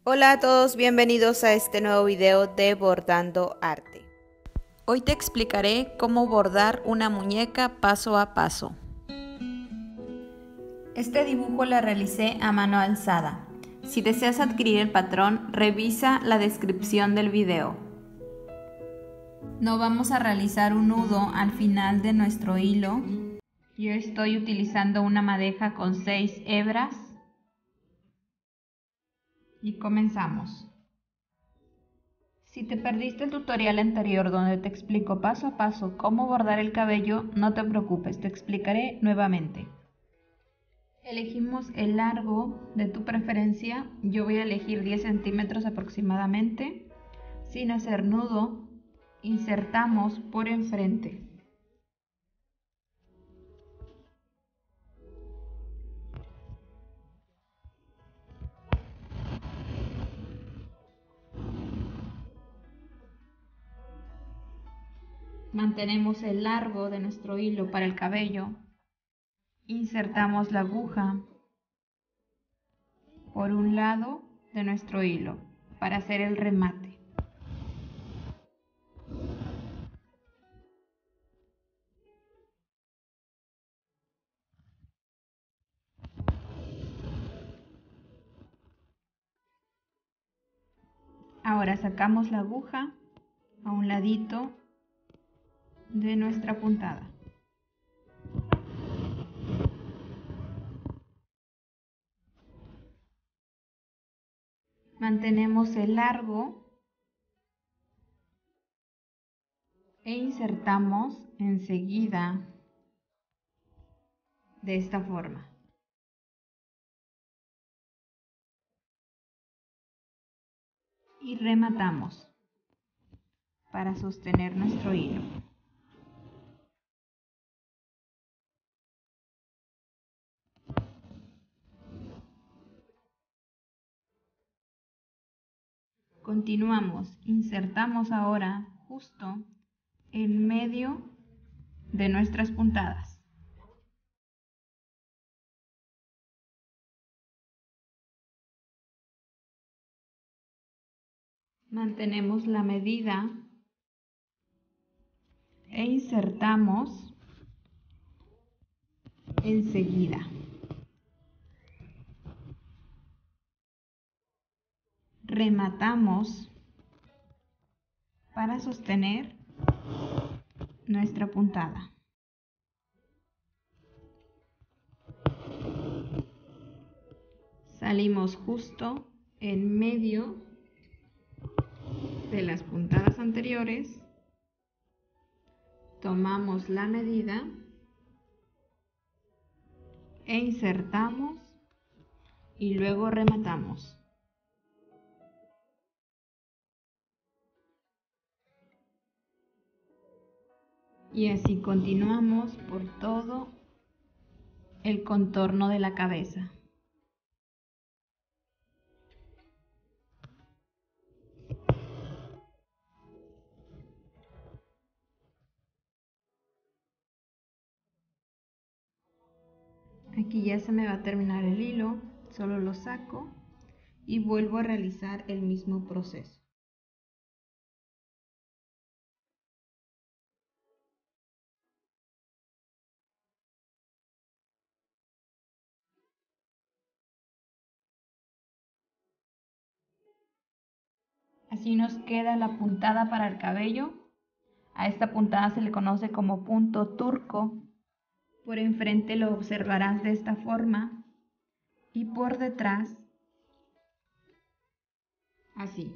Hola a todos, bienvenidos a este nuevo video de Bordando Arte. Hoy te explicaré cómo bordar una muñeca paso a paso. Este dibujo lo realicé a mano alzada. Si deseas adquirir el patrón, revisa la descripción del video. No vamos a realizar un nudo al final de nuestro hilo. Yo estoy utilizando una madeja con 6 hebras. Y comenzamos. Si te perdiste el tutorial anterior donde te explico paso a paso cómo bordar el cabello, no te preocupes, te explicaré nuevamente. Elegimos el largo de tu preferencia. Yo voy a elegir 10 centímetros aproximadamente. Sin hacer nudo, insertamos por enfrente. Mantenemos el largo de nuestro hilo para el cabello. Insertamos la aguja por un lado de nuestro hilo para hacer el remate. Ahora sacamos la aguja a un ladito de nuestra puntada. Mantenemos el largo e insertamos enseguida de esta forma. Y rematamos para sostener nuestro hilo. Continuamos, insertamos ahora justo en medio de nuestras puntadas. Mantenemos la medida e insertamos enseguida. Rematamos para sostener nuestra puntada. Salimos justo en medio de las puntadas anteriores, tomamos la medida e insertamos y luego rematamos. Y así continuamos por todo el contorno de la cabeza. Aquí ya se me va a terminar el hilo, solo lo saco y vuelvo a realizar el mismo proceso. Así nos queda la puntada para el cabello. A esta puntada se le conoce como punto turco. Por enfrente lo observarás de esta forma y por detrás así.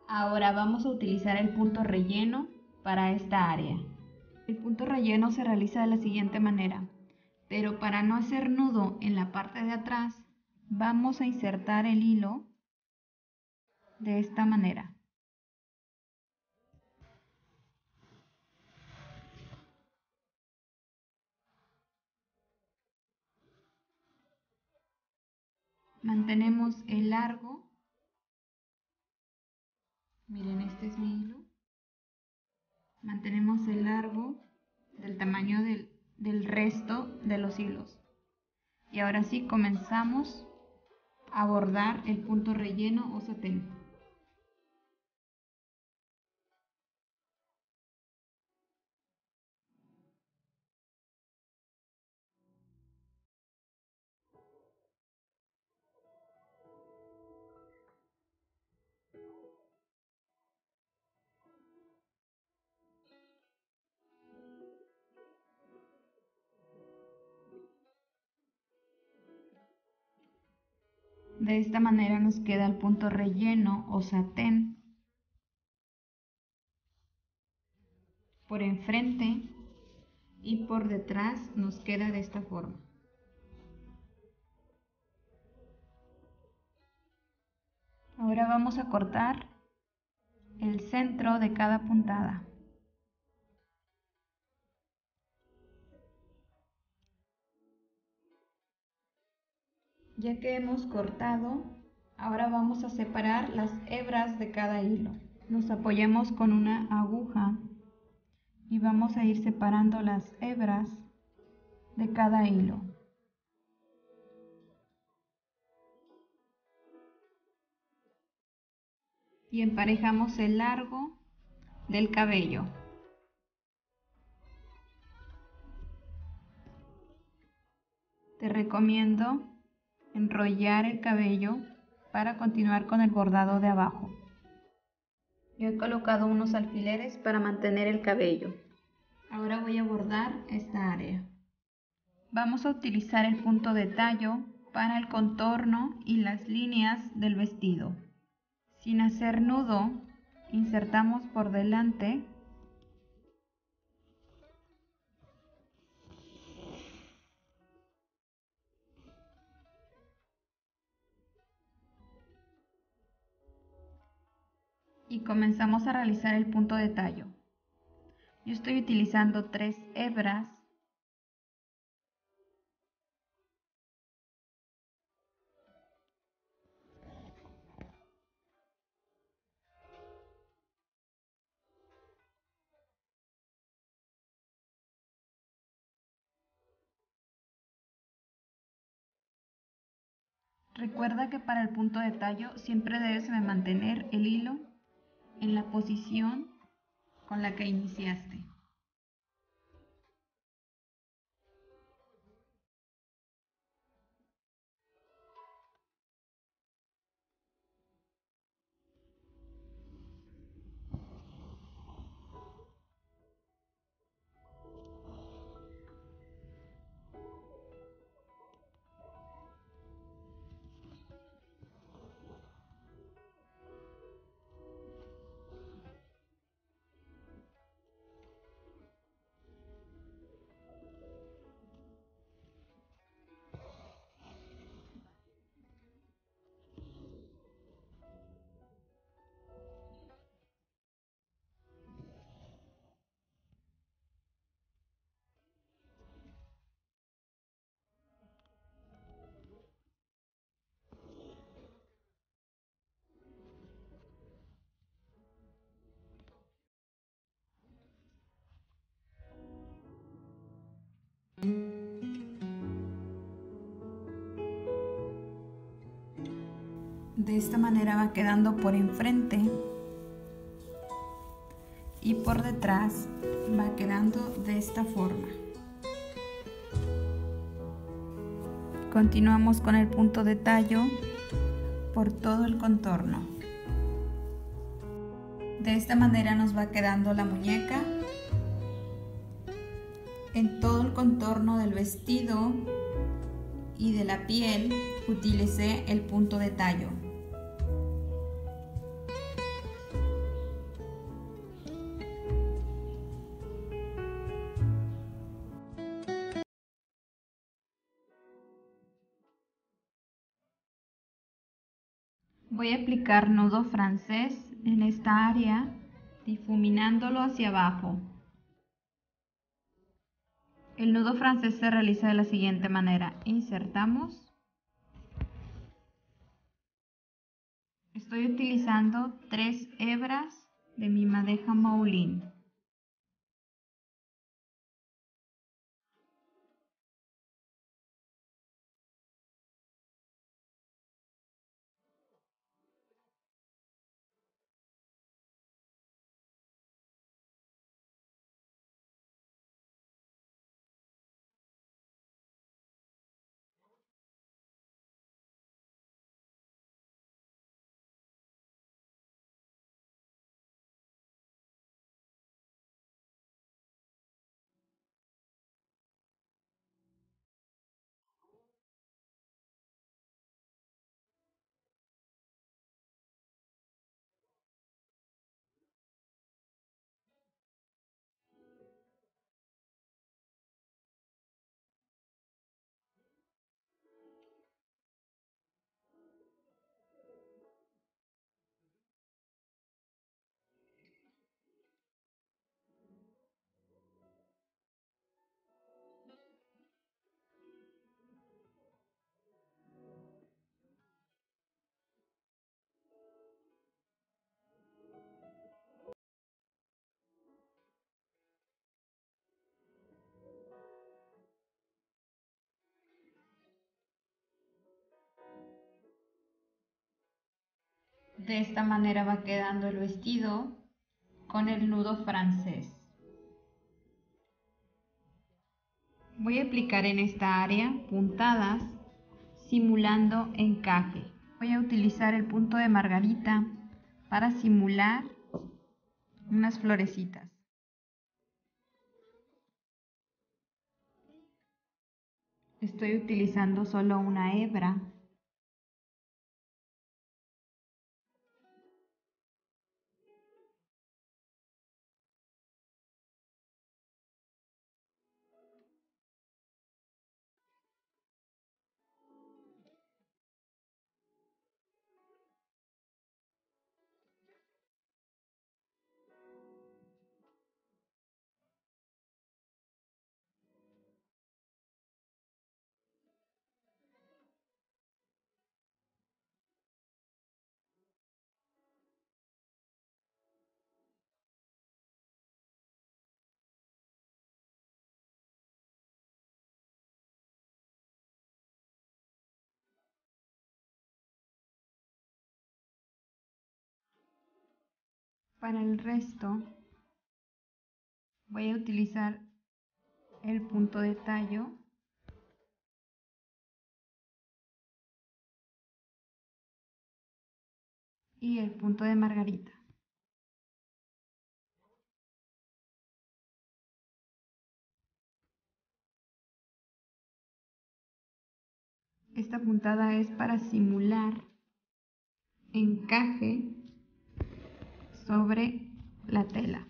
Ahora vamos a utilizar el punto relleno para esta área. El punto relleno se realiza de la siguiente manera, pero para no hacer nudo en la parte de atrás, vamos a insertar el hilo de esta manera. Mantenemos el largo. Miren, este es mi hilo. Mantenemos el largo del tamaño del resto de los hilos. Y ahora sí comenzamos a bordar el punto relleno o satén. De esta manera nos queda el punto relleno o satén por enfrente y por detrás nos queda de esta forma. Ahora vamos a cortar el centro de cada puntada. Ya que hemos cortado, ahora vamos a separar las hebras de cada hilo. Nos apoyamos con una aguja y vamos a ir separando las hebras de cada hilo. Y emparejamos el largo del cabello. Te recomiendo enrollar el cabello para continuar con el bordado de abajo. Yo he colocado unos alfileres para mantener el cabello. Ahora voy a bordar esta área. Vamos a utilizar el punto de tallo para el contorno y las líneas del vestido. Sin hacer nudo, insertamos por delante y comenzamos a realizar el punto de tallo. Yo estoy utilizando 3 hebras . Recuerda que para el punto de tallo siempre debes de mantener el hilo en la posición con la que iniciaste. De esta manera va quedando por enfrente y por detrás va quedando de esta forma. Continuamos con el punto de tallo por todo el contorno. De esta manera nos va quedando la muñeca. En todo el contorno del vestido y de la piel utilicé el punto de tallo. Voy a aplicar nudo francés en esta área, difuminándolo hacia abajo. El nudo francés se realiza de la siguiente manera. Insertamos. Estoy utilizando 3 hebras de mi madeja Moulin. De esta manera va quedando el vestido con el nudo francés. Voy a aplicar en esta área puntadas simulando encaje. Voy a utilizar el punto de margarita para simular unas florecitas. Estoy utilizando solo una hebra. Para el resto voy a utilizar el punto de tallo y el punto de margarita. Esta puntada es para simular encaje sobre la tela.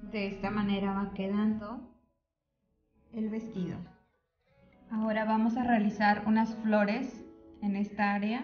De esta manera va quedando el vestido. Ahora vamos a realizar unas flores en esta área.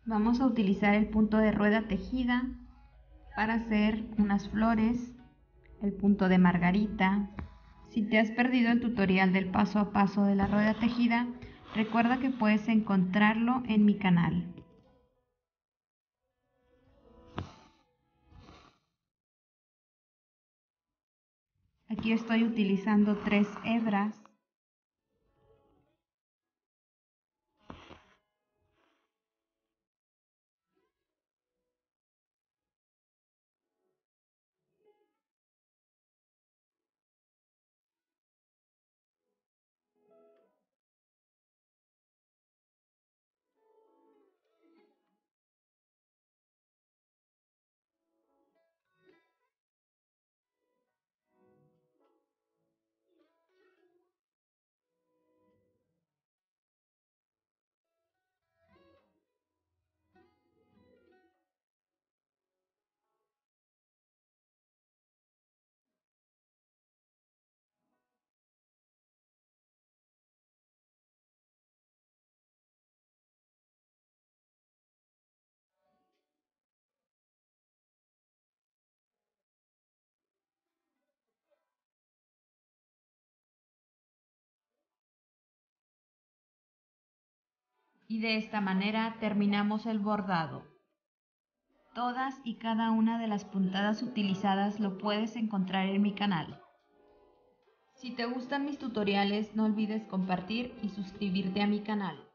Vamos a utilizar el punto de rueda tejida para hacer unas flores, el punto de margarita. Si te has perdido el tutorial del paso a paso de la rueda tejida, recuerda que puedes encontrarlo en mi canal. Aquí estoy utilizando 3 hebras. Y de esta manera terminamos el bordado. Todas y cada una de las puntadas utilizadas lo puedes encontrar en mi canal. Si te gustan mis tutoriales, no olvides compartir y suscribirte a mi canal.